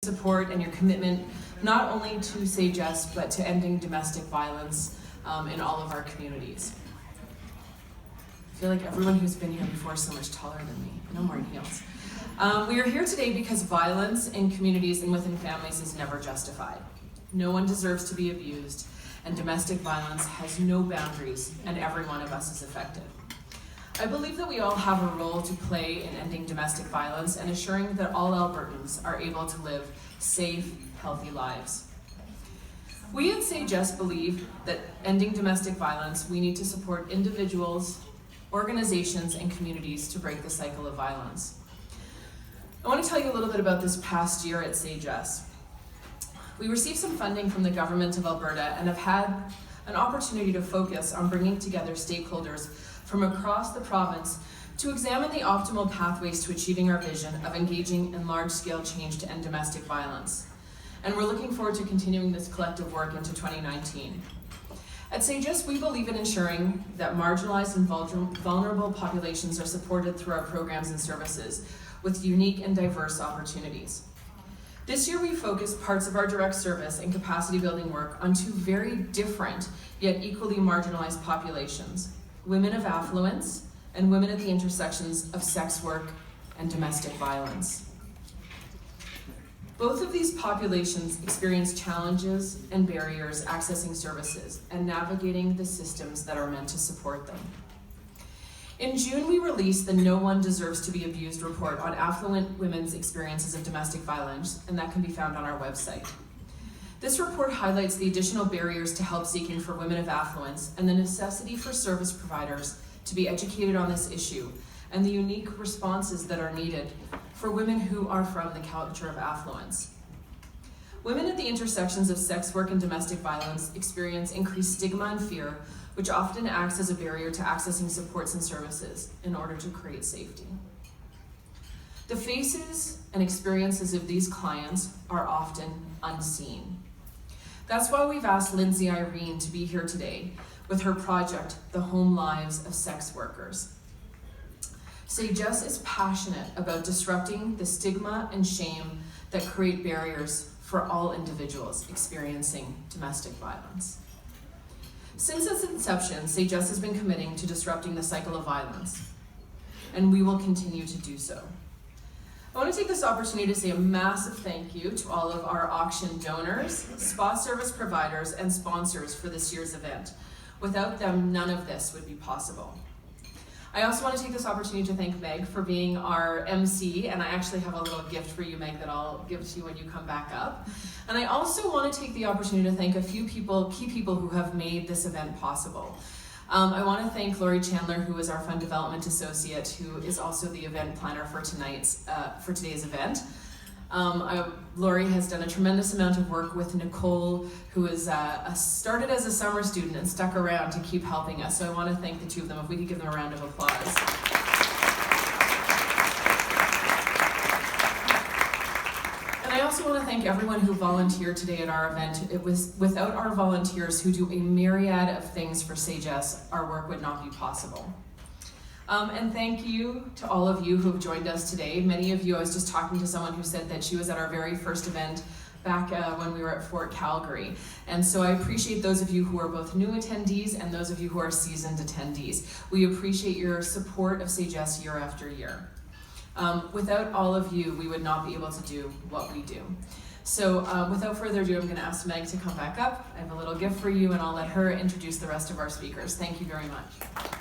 support and your commitment not only to Say Yes, but to ending domestic violence in all of our communities. I feel like everyone who's been here before is so much taller than me. No more heels. We are here today because violence in communities and within families is never justified. No one deserves to be abused, and domestic violence has no boundaries, and every one of us is affected. I believe that we all have a role to play in ending domestic violence and ensuring that all Albertans are able to live safe, healthy lives. We at Say Yes believe that ending domestic violence, we need to support individuals, organizations, and communities to break the cycle of violence. I want to tell you a little bit about this past year at Say Yes. We received some funding from the Government of Alberta and have had an opportunity to focus on bringing together stakeholders from across the province to examine the optimal pathways to achieving our vision of engaging in large-scale change to end domestic violence. And we're looking forward to continuing this collective work into 2019. At Say Yes, we believe in ensuring that marginalized and vulnerable populations are supported through our programs and services with unique and diverse opportunities. This year we focused parts of our direct service and capacity building work on two very different yet equally marginalized populations: women of affluence and women at the intersections of sex work and domestic violence. Both of these populations experience challenges and barriers accessing services and navigating the systems that are meant to support them. In June, we released the No One Deserves to be Abused report on affluent women's experiences of domestic violence, and that can be found on our website. This report highlights the additional barriers to help seeking for women of affluence and the necessity for service providers to be educated on this issue and the unique responses that are needed for women who are from the culture of affluence. Women at the intersections of sex work and domestic violence experience increased stigma and fear, which often acts as a barrier to accessing supports and services in order to create safety. The faces and experiences of these clients are often unseen. That's why we've asked Lindsay Irene to be here today with her project, The Home Lives of Sex Workers. Say Yes is passionate about disrupting the stigma and shame that create barriers for all individuals experiencing domestic violence. Since its inception, Say Yes has been committing to disrupting the cycle of violence, and we will continue to do so. I want to take this opportunity to say a massive thank you to all of our auction donors, spa service providers, and sponsors for this year's event. Without them, none of this would be possible. I also want to take this opportunity to thank Meg for being our MC, and I actually have a little gift for you, Meg, that I'll give to you when you come back up. And I also want to take the opportunity to thank a few people, key people who have made this event possible. I want to thank Lori Chandler, who is our Fund Development Associate, who is also the event planner for today's event. Lori has done a tremendous amount of work with Nicole, who is started as a summer student and stuck around to keep helping us. So I want to thank the two of them. If we could give them a round of applause. And I also want to thank everyone who volunteered today at our event. It was without our volunteers who do a myriad of things for Say Yes, our work would not be possible. And thank you to all of you who have joined us today. Many of you, I was just talking to someone who said that she was at our very first event back when we were at Fort Calgary. And so I appreciate those of you who are both new attendees and those of you who are seasoned attendees. We appreciate your support of Say Yes year after year. Without all of you, we would not be able to do what we do. So without further ado, I'm going to ask Meg to come back up. I have a little gift for you, and I'll let her introduce the rest of our speakers. Thank you very much.